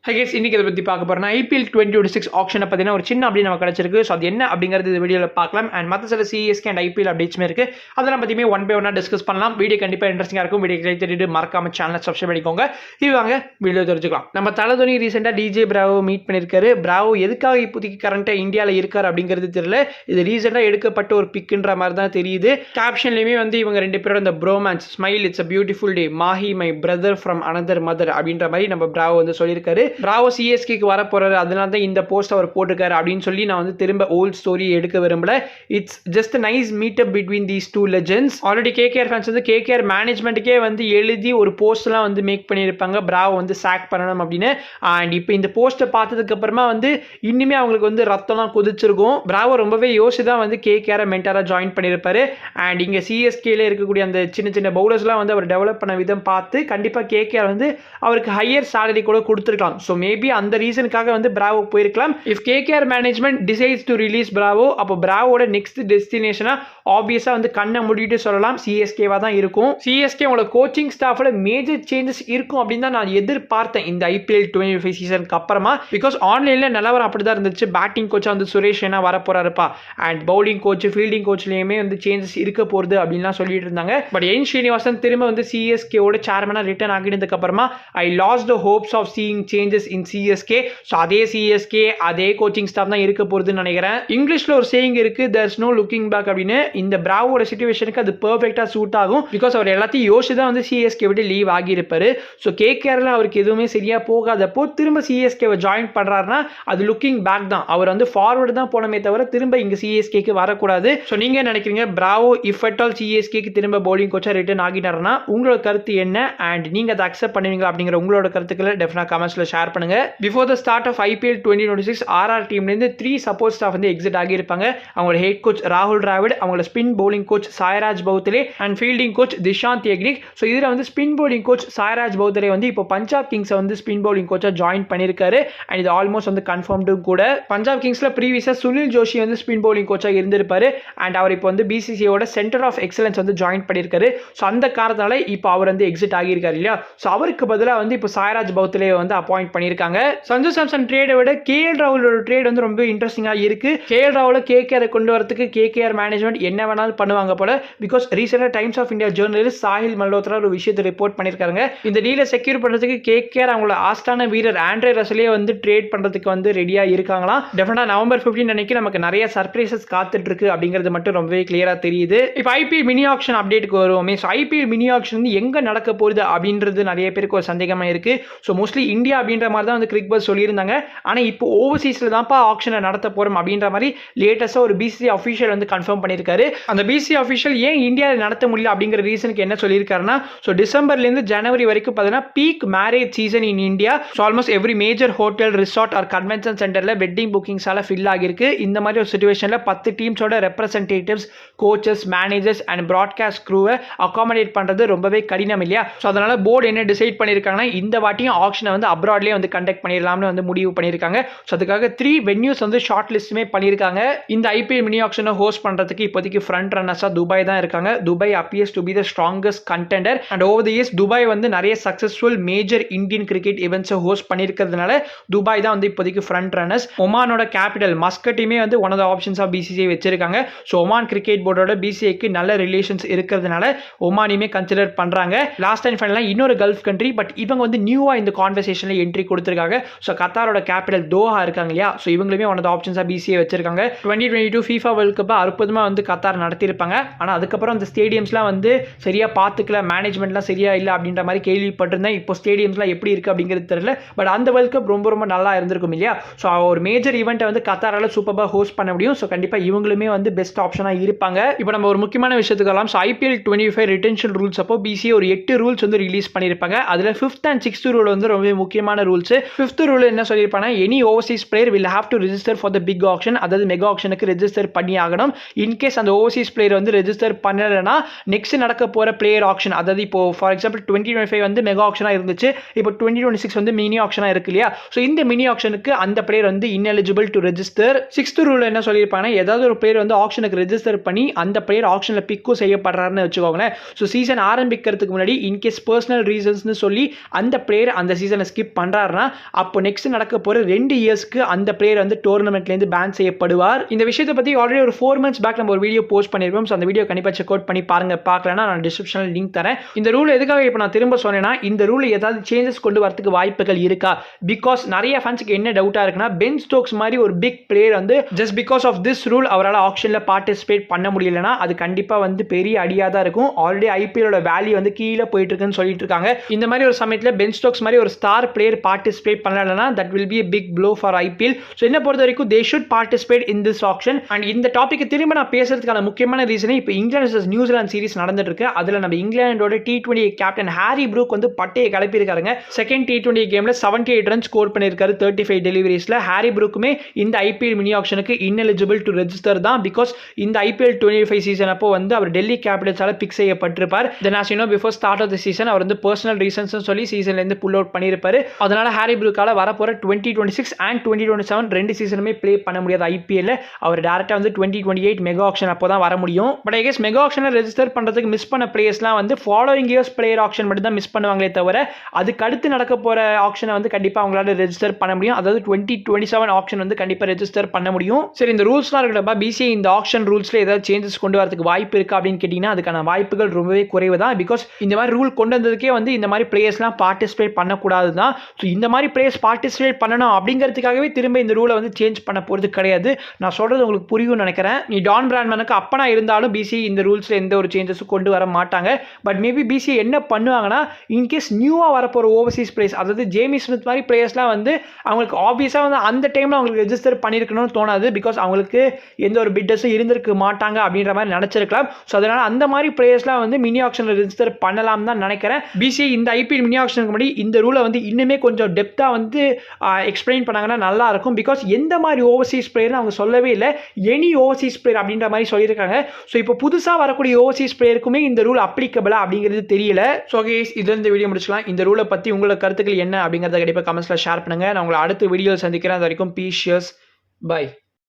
Hi guys, இன்னைக்கு இதை பற்றி பார்க்க போகிறோம். IPL 2026 ஆக்ஷனை பார்த்தீங்கன்னா ஒரு சின்ன அப்படி நம்ம கிடச்சிருக்கு. ஸோ அது என்ன அப்படிங்கிறது இந்த வீடியோவில் பார்க்கலாம். அண்ட் மற்ற சில CSK அண்ட் IPL அப்டேட்ஸுமே இருக்குது. அதெல்லாம் பற்றியுமே ஒன் பை ஒன்னாக டிஸ்கஸ் பண்ணலாம். வீடியோ கண்டிப்பாக இன்ட்ரெஸ்டிங்காக இருக்கும். வீடியோ தெரிஞ்சுட்டு மறக்காம சேனலை சப்ஸ்கிரைப் பண்ணிக்கோங்க. இது வாங்க வீடியோ தெரிஞ்சுக்கலாம். நம்ம தலதோனி ரீசெண்டாக DJ Bravo மீட் பண்ணியிருக்காரு. Bravo எதுக்காக இப்போதைக்கு கரண்ட்டாக இந்தியாவில் இருக்கார் அப்படிங்கிறது தெரியல. இது ரீசெண்டாக எடுக்கப்பட்ட ஒரு பிக்குன்ற மாதிரி தான் தெரியுது. கேப்ஷன்லையுமே வந்து இவங்க ரெண்டு பேரோட இந்த bromance smile it's a beautiful day Mahi my brother from another mother அப்படின்ற மாதிரி நம்ம Bravo வந்து சொல்லியிருக்காரு. Bravo CSKக்கு வர போறாரு, அதனால தான் இந்த போஸ்ட் அவர் போட்டிருக்காரு அப்படின்னு சொல்லி நான் வந்து திரும்ப ஓல்ட் ஸ்டோரி எடுக்க விரும்பல. It's just nice meet up between these two legends. Already KKR fans வந்து KKR மேனேஜ்மெண்ட்டுக்கே வந்து எழுதி ஒரு போஸ்ட்லாம் வந்து மேக் பண்ணியிருப்பாங்க, Bravo வந்து சாக் பண்ணணும் அப்படின்னு. அண்ட் இப்போ இந்த போஸ்ட்டை பார்த்ததுக்கு அப்புறமா வந்து இன்னுமே அவங்களுக்கு வந்து ரத்தம்லாம் கொதிச்சிருக்கும். Bravo ரொம்பவே யோசிச்சு தான் வந்து KKR மென்டாராக ஜாயின் பண்ணியிருப்பாரு. அண்ட் இங்கே CSKல இருக்கக்கூடிய அந்த சின்ன சின்ன பவுலர்ஸ்லாம் வந்து அவர் டெவலப் பண்ண விதம் பார்த்து கண்டிப்பாக KKR வந்து அவருக்கு ஹையர் சேலரி கூட கொடுத்துருக்கலாம். ஸோ மேபி அந்த ரீசனுக்காக வந்து Bravo போயிருக்கலாம். If KKR management decides to release Bravo, அப்போ Bravoட நெக்ஸ்ட் டெஸ்டினேஷனா ஆப்வியஸா வந்து கண்ணை மூடிட்டு சொல்லலாம் CSKவா தான் இருக்கும். CSK உங்களோட கோச்சிங் ஸ்டாஃப்ல மேஜர் சேஞ்சஸ் இருக்கும் அப்படின்னு தான் நான் எதிர்பார்த்தேன் இந்த IPL 25 சீசனுக்கு அப்புறமா. பிகாஸ் ஆன்லைன்ல நிலவரம் அப்படிதான் இருந்துச்சு. பேட்டிங் கோச்சா வந்து சுரேஷ் ரெய்னா வர போறாருப்பா, அண்ட் பவுலிங் கோச் ஃபீல்டிங் கோச்லயுமே வந்து சேஞ்சஸ் இருக்க போகுது அப்படின்லாம் சொல்லிட்டு இருந்தாங்க. பட் என் ஸ்ரீனிவாசன் திரும்ப வந்து CSKவோட சேர்மனா ரிட்டர்ன் ஆகினதுக்கு அப்புறமா I lost the hopes of seeing changes in CSK. So அதே CSK அதே கோச்சிங் ஸ்டாஃப் தான் இருக்க போகுதுன்னு நினைக்கிறேன். இங்கிலீஷ்ல ஒரு சேயிங் இருக்கு, தேர்ஸ் நோ லுக்கிங் பேக் அப்படின்னு. இந்த Bravoட சிச்சுவேஷனுக்கு அது பெர்ஃபெக்டா சூட் ஆகும். பிகாஸ் அவர் எல்லாத்தையும் யோசிச்சு தான் வந்து CSK விட்டு லீவ் ஆகியிருப்பாரு. ஸோ KKRல அவருக்கு எதுவுமே சரியா போகாதப்போ திரும்ப CSKவை ஜாயின் பண்றாருன்னா அது லுக்கிங் பேக் தான். அவர் வந்து ஃபார்வர்டு தான் போனமே தவிர திரும்ப இங்க CSKக்கு வரக்கூடாது. ஸோ நீங்க நினைக்கிறீங்க Bravo இஃப் அட் ஆல் CSKக்கு திரும்ப பவுலிங் கோச்சா ரிட்டர்ன் ஆகினாருன்னா உங்களோட கருத்து என்ன? அண்ட் நீங்க அதை அக்செப்ட் பண்ணுவீங்களா அப்படிங்கிற உங்களோட கருத்துக்களை டெஃபினட்டா கமெண்ட்ஸ்ல ஷேர் பண்ணுங்க. Before the start of IPL 2026 RR டீம்லேருந்து 3 சப்போர்ட் ஸ்டாஃப் வந்து எக்ஸிட் ஆகியிருப்பாங்க. அவங்களோட ஹெட் கோச் ராகுல் டிராவிட், அவங்களோட spin bowling coach Sairaj Bahutule and fielding coach Dishant Yagnik. So இதில் வந்து spin bowling coach Sairaj Bahutule வந்து இப்போ பஞ்சாப் கிங்ஸை வந்து ஸ்பின் பவுலிங் கோச்சா ஜாயின் பண்ணியிருக்காரு. அண்ட் இது ஆல்மோஸ்ட் வந்து கன்ஃபார்ம்டும் கூட. பஞ்சாப் கிங்ஸ்ல ப்ரீவியஸாக சுனில் ஜோஷி வந்து ஸ்பின் பவுலிங் கோச்சா இருந்திருப்பாரு. அண்ட் அவர் இப்போ வந்து BCCஐயோட சென்டர் ஆஃப் எக்ஸலன்ஸ் வந்து ஜாயின் பண்ணியிருக்காரு. ஸோ அந்த காரணத்தால இப்போ அவர் வந்து எக்ஸிட் ஆகியிருக்காரு இல்லையா. ஸோ அவருக்கு பதிலாக வந்து இப்போ சாய்ராஜ் பவுத்லே வந்து அப்பாயிண்ட் பண்ணியிருக்காங்க. சஞ்சு சாம்சன் ட்ரேடை விட KL ராகுலோட ட்ரேட் வந்து ரொம்ப இன்ட்ரெஸ்டிங்காக இருக்கு. KL ராகுல KKR கொண்டு வரதுக்கு KKR மேனேஜ்மெண்ட் என்ன வேணாலும் பண்ணுவாங்க போல. பிகாஸ் ரீசெண்டாக Times of India journalist Sahil Malhotra ஒரு விஷயத்தை ரிப்போர்ட் பண்ணியிருக்காங்க. இந்த டீலை செக்யூர் பண்ணுறதுக்கு KKR அவங்களோட ஆஸ்டான வீரர் ஆண்ட்ரே ரசலே வந்து ட்ரேட் பண்ணுறதுக்கு வந்து ரெடியாக இருக்காங்களாம். டெஃபினட்டாக November 15 அன்னைக்கு நமக்கு நிறைய சர்ப்ரைசஸ் காத்துட்டு இருக்கு அப்படிங்கிறது மட்டும் ரொம்பவே கிளியராக தெரியுது. இப்போ IPL மினி ஆக்ஷன் அப்டேட்டுக்கு வருவோமே. ஸோ IPL மினி ஆக்ஷன் வந்து எங்கே நடக்க போகுது அப்படின்றது நிறைய பேருக்கு ஒரு சந்தேகமாக இருக்கு. ஸோ மோஸ்ட்லி இந்தியா அப்படின்ற மாதிரி தான் வந்து கிரிக்பஸ் சொல்லியிருந்தாங்க. ஆனால் இப்போ ஓவர்சீஸில் தான்ப்பா ஆக்ஷனை நடத்த போகிறோம் அப்படின்ற மாதிரி லேட்டஸ்ட்டாக ஒரு BCCI அஃபிஷியல் வந்து கன்ஃபார்ம் பண்ணியிருக்காரு. அந்த BCCI அஃபிஷியல் ஏன் இந்தியாவில் நடத்த முடியல அப்படிங்கிற ரீசனுக்கு என்ன சொல்லியிருக்காருன்னா, ஸோ டிசம்பர்லேருந்து ஜனவரி வரைக்கும் பார்த்தீங்கன்னா peak marriage season in India. So almost every major hotel resort or convention சென்டரில் வெட்டிங் புக்கிங்ஸால் ஃபில் ஆகிருக்கு. இந்த மாதிரி ஒரு சுச்சுவேஷனில் 10 டீம்ஸோட representatives, coaches, managers and broadcast க்ரூவை அகாமடேட் பண்ணுறது ரொம்பவே கடினம் இல்லையா. ஸோ அதனால் போர்டு என்ன டிசைட் பண்ணியிருக்காங்கன்னா, இந்த வாட்டியும் ஆக்ஷனை வந்து அப்ராட்லேயே வந்து கண்டக்ட் பண்ணிடலாம்னு வந்து முடிவு பண்ணியிருக்காங்க. ஸோ அதுக்காக 3 வென்யூஸ் வந்து ஷார்ட் லிஸ்ட்டுமே பண்ணியிருக்காங்க. இந்த IPL மினி ஆக்ஷனை ஹோஸ்ட் பண்ணுறதுக்கு இப்போதைக்கு ஃப்ரண்ட் ரன்னர்ஸாக துபாய் தான் இருக்காங்க. Dubai appears to be the strongest contender and over the years Dubai வந்து நிறைய சக்ஸஸ்ஃபுல் மேஜர் இந்தியன் கிரிக்கெட் ஈவெண்ட்ஸை ஹோஸ்ட் பண்ணியிருக்கிறதுனால துபாய் தான் வந்து இப்போதைக்கு ஃப்ரண்ட் ரன்னர்ஸ். ஒமானோட கேபிட்டல் மஸ்கட்டையுமே வந்து one of the options of BCCI வச்சிருக்காங்க. ஸோ ஒமான் கிரிக்கெட் போர்டோட BCCIக்கு நல்ல ரிலேஷன்ஸ் இருக்கிறதுனால ஒமானியுமே கன்சிடர் பண்ணுறாங்க. லாஸ்ட் டைம் ஃபைனலாக இன்னொரு கல்ஃப் கண்ட்ரி, பட் இவங்க வந்து நியூவாக இந்த கான்வர்சேஷனில் என்ட்ரி கொடுத்துருக்காங்க. ஸோ கத்தாரோட கேபிட்டல் தோஹா இருக்காங்க இல்லையா. ஸோ இவங்களுமே ஒன் ஆஃப் த ஆப்ஷன்ஸாக BCCI வச்சிருக்காங்க. 2022 FIFA வேர்ல்ட் கப்பை அற்புதமாக வந்து கத்தார் நடத்தியிருப்பாங்க. ஆனால் அதுக்கப்புறம் அந்த ஸ்டேடியம்ஸ்லாம் வந்து சரியாக பார்த்துக்கல, மேனேஜ்மெண்ட்லாம் சரியா இல்லை அப்படின்ற மாதிரி கேள்விப்பட்டிருந்தேன். இப்போ ஸ்டேடியம்ஸ்லாம் எப்படி இருக்குது அப்படிங்கிறது தெரியல. பட் அந்த வேர்ல்ட் கப் ரொம்ப ரொம்ப நல்லா இருந்திருக்கும் இல்லையா. ஸோ ஒரு மேஜர் ஈவெண்ட்டை வந்து கத்தாரால் சூப்பராக ஹோஸ்ட் பண்ண முடியும். ஸோ கண்டிப்பாக இவங்களுமே வந்து பெஸ்ட் ஆப்ஷனாக இருப்பாங்க. இப்போ நம்ம ஒரு முக்கியமான விஷயத்துக்கு வரலாம். ஸோ IPL 25 ரிட்டென்ஷன் ரூல்ஸ் அப்போ BCCI ஒரு 8 ரூல்ஸ் வந்து ரிலீஸ் பண்ணியிருப்பாங்க. அதில் 5th and 6th ரூல் வந்து ரொம்ப முக்கியமான ரூல்ஸ். 5th ரூல் என்ன சொல்லியிருப்பாங்க, any overseas player will have to register for the big auction, அதாவது மெகா ஆக்ஷனுக்கு ரெஜிஸ்டர் பண்ணி ஆகணும். இன்கேஸ் அந்த ஓவர்சீஸ் பிளேயர் வந்து ரெஜிஸ்டர் பண்ணலைன்னா நெக்ஸ்ட் நடக்க போகிற பிளேயர் ஆக்ஷன், அதாவது இப்போ ஃபார் எக்ஸாம்பிள் 2025 வந்து மெகா ஆக்ஷனாக இருந்துச்சு, இப்போ 2026 வந்து மினி ஆக்ஷனாக இருக்கு இல்லையா. ஸோ இந்த மினி ஆக்ஷனுக்கு அந்த பிளேயர் வந்து ineligible to register. 6th rule என்ன சொல்லியிருப்பாங்கன்னா, ஏதாவது ஒரு பிளேயர் வந்து ஆக்ஷனுக்கு ரெஜிஸ்டர் பண்ணி அந்த பிளேயர் ஆக்ஷனில் பிக்கும் செய்யப்படுறாருன்னு வச்சுக்கோங்களேன். ஸோ சீசன் ஆரம்பிக்கிறதுக்கு முன்னாடி இன்கேஸ் பர்சனல் ரீசன்ஸ்னு சொல்லி அந்த பிளேயர் அந்த சீசனை ஸ்கிப் பண்ணுற பண்ணுறாருன்னா அப்போ நெக்ஸ்ட் நடக்க போகிற 2 இயர்ஸ்க்கு அந்த பிளேயர் வந்து டோர்னமெண்ட்லேருந்து பேன் செய்யப்படுவார். இந்த விஷயத்தை பற்றி ஆல்ரெடி ஒரு 4 months பேக் நம்ம ஒரு வீடியோ போஸ்ட் பண்ணியிருப்போம். ஸோ அந்த வீடியோ கண்டிப்பாக செக் அவுட் பண்ணி பாருங்க. பார்க்கலன்னா நான் டிஸ்கிரிப்ஷனில் லிங்க் தரேன். இந்த ரூல் எதுக்காக இப்போ நான் திரும்ப சொன்னேன்னா, இந்த ரூல் ஏதாவது சேஞ்சஸ் கொண்டு வரதுக்கு வாய்ப்புகள் இருக்கா? பிகாஸ் நிறைய ஃபேன்ஸுக்கு என்ன டவுட்டாக இருக்குன்னா, பென் ஸ்டோக்ஸ் மாதிரி ஒரு பிக் பிளேயர் வந்து just because of this rule அவரால் ஆக்ஷனில் பார்ட்டிசிபேட் பண்ண முடியலன்னா அது கண்டிப்பாக வந்து பெரிய அடியாக தான் இருக்கும். ஆல்ரெடி ஐபிஎலோட வேல்யூ வந்து கீழே போயிட்டு இருக்குன்னு சொல்லிட்டு இருக்காங்க. இந்த மாதிரி ஒரு சமயத்தில் பென் ஸ்டோக்ஸ் மாதிரி ஒரு ஸ்டார் பிளேயர் பார்ட்டிசிபேட் பண்ணலன்னா that will be a big blow for IPL. So என்ன பொறுத்த வரைக்கும் they should participate in this auction. And இந்த டாபிக் திரும்ப நான் பேசுறதுக்கான முக்கியமான ரீசனே இப்போ இங்கிலாந்து vs நியூசிலாந்து சீரிஸ் நடந்துட்டு இருக்கு. அதில் நம்ம இங்கிலாண்டோட T20 கேப்டன் ஹாரி ப்ரூக் வந்து பட்டையை கிளப்பியிருக்காருங்க. செகண்ட் T20 கேமில் 78 ரன் ஸ்கோர் பண்ணியிருக்காரு 35 டெலிவரிஸில். ஹாரி ப்ரூக்குமே இந்த ஐபிஎல் மினி ஆக்ஷனுக்கு ineligible to register தான். பிகாஸ் இந்த ஐபிஎல் 25 சீசன் அப்போ வந்து அவர் டெல்லி கேபிட்டல்ஸால பிக் செய்யப்பட்டிருப்பார். Then as you know before start of the season அவர் வந்து பர்சனல் ரீசன்ஸ் சொல்லி சீசன்லேருந்து புல் அவுட் பண்ணியிருப்பாரு. அதனால ஹாரி ப்ரூக்கால வரப்போற 2026 and 2027 ரெண்டு சீசனுமே ப்ளே பண்ண முடியாது ஐபிஎல்ல. அவர் டேரக்டா வந்து 2028 மெகா ஆக்ஷன் அப்போ தான் வர முடியும். பட் ஐ கெஸ் மெகா ஆக்ஷனில் ரெஜிஸ்டர் பண்ணுறதுக்கு மிஸ் பண்ண பிளேயர்ஸ்லாம் வந்து ஃபாலோயிங் இயர்ஸ் பிளேயர் ஆக்ஷன் மட்டும் தான் மிஸ் பண்ணுவாங்களே தவிர அதுக்கு அடுத்து நடக்க போகிற ஆக்ஷனை வந்து கண்டிப்பாக அவங்களால ரெஜிஸ்டர் பண்ண முடியும். அதாவது 2027 ஆக்ஷன் வந்து கண்டிப்பாக ரெஜிஸ்டர் பண்ண முடியும். சரி, இந்த ரூல்ஸ்லாம் இருக்கிறப்ப பிசிஐ இந்த ஆக்ஷன் ரூல்ஸில் ஏதாவது சேஞ்சஸ் கொண்டு வரதுக்கு வாய்ப்பு இருக்கா அப்படின்னு கேட்டிங்கன்னா அதுக்கான வாய்ப்புகள் ரொம்பவே குறைவு தான். பிகாஸ் இந்த மாதிரி ரூல் கொண்டு வந்ததுக்கே வந்து இந்த மாதிரி பிளேயர்ஸ்லாம் பார்ட்டிசிபேட் பண்ணக்கூடாது தான். ஸோ இந்த மாதிரி பிளேயர்ஸ் பார்ட்டிசிபேட் பண்ணணும் அப்படிங்கிறதுக்காகவே திரும்ப இந்த ரூலை வந்து சேஞ்ச் பண்ண போகிறது கிடையாது. நான் சொல்கிறது உங்களுக்கு புரியும்னு நினைக்கிறேன். நீ டான் பிராட்மனுக்கு அப்பனா இருந்தாலும் பிசிஐ இந்த ரூல்ஸில் எந்த ஒரு சேஞ்சஸும் கொண்டு வர மாட்டாங்க. பட் மேபி பிசிஐ என்ன பண்ணுவாங்கன்னா, இன்கேஸ் நியூவாக வரப்போகிற ஓவர்சீஸ் பிளேயர்ஸ், அதாவது ஜேமி ஸ்மித் மாதிரி பிளேயர்ஸ்லாம் வந்து அவங்களுக்கு ஆப்வியஸாக வந்து அந்த டைமில் அவங்களுக்கு ரெஜிஸ்டர் பண்ணியிருக்கணும்னு தோணாது. பிகாஸ் அவங்களுக்கு எந்த ஒரு பிட்டர்ஸும் இருந்திருக்க மாட்டாங்க அப்படின்ற மாதிரி நினச்சிருக்கலாம். ஸோ அதனால் அந்த மாதிரி பிளேயர்ஸ்லாம் வந்து மினி ஆக்ஷனில் ரெஜிஸ்டர் பண்ணலாம் தான் நினைக்கிறேன். பிசிஐ இந்த ஐபிஎல் மினி ஆக்ஷனுக்கு முன்னாடி இந்த ரூலை வந்து இன்னுமே கொஞ்சம் டெப்த்தாக வந்து எக்ஸ்பிளைன் பண்ணாங்கன்னா நல்லா இருக்கும். பிகாஸ் எந்த மாதிரி ஓவர்சீஸ் பிளேயர்னு அவங்க சொல்லவே இல்லை, எனி ஓவர்சீஸ் பிளேயர் அப்படின்ற மாதிரி சொல்லியிருக்காங்க. ஸோ இப்போ புதுசாக வரக்கூடிய ஓவர்சீஸ் பிளேயருக்குமே இந்த ரூல் அப்ளிகபிளா அப்படிங்கிறது தெரியல. ஸோ கேஸ் இது இந்த வீடியோ முடிச்சுக்கலாம். இந்த ரூலை பற்றி உங்களோட கருத்துக்கள் என்ன அப்படிங்கிறத கண்டிப்பாக கமெண்ட்ஸில் ஷேர் பண்ணுங்கள். நான் உங்களை அடுத்த வீடியோவில் சந்திக்கிறேன். அது வரைக்கும் பீஸ், பை.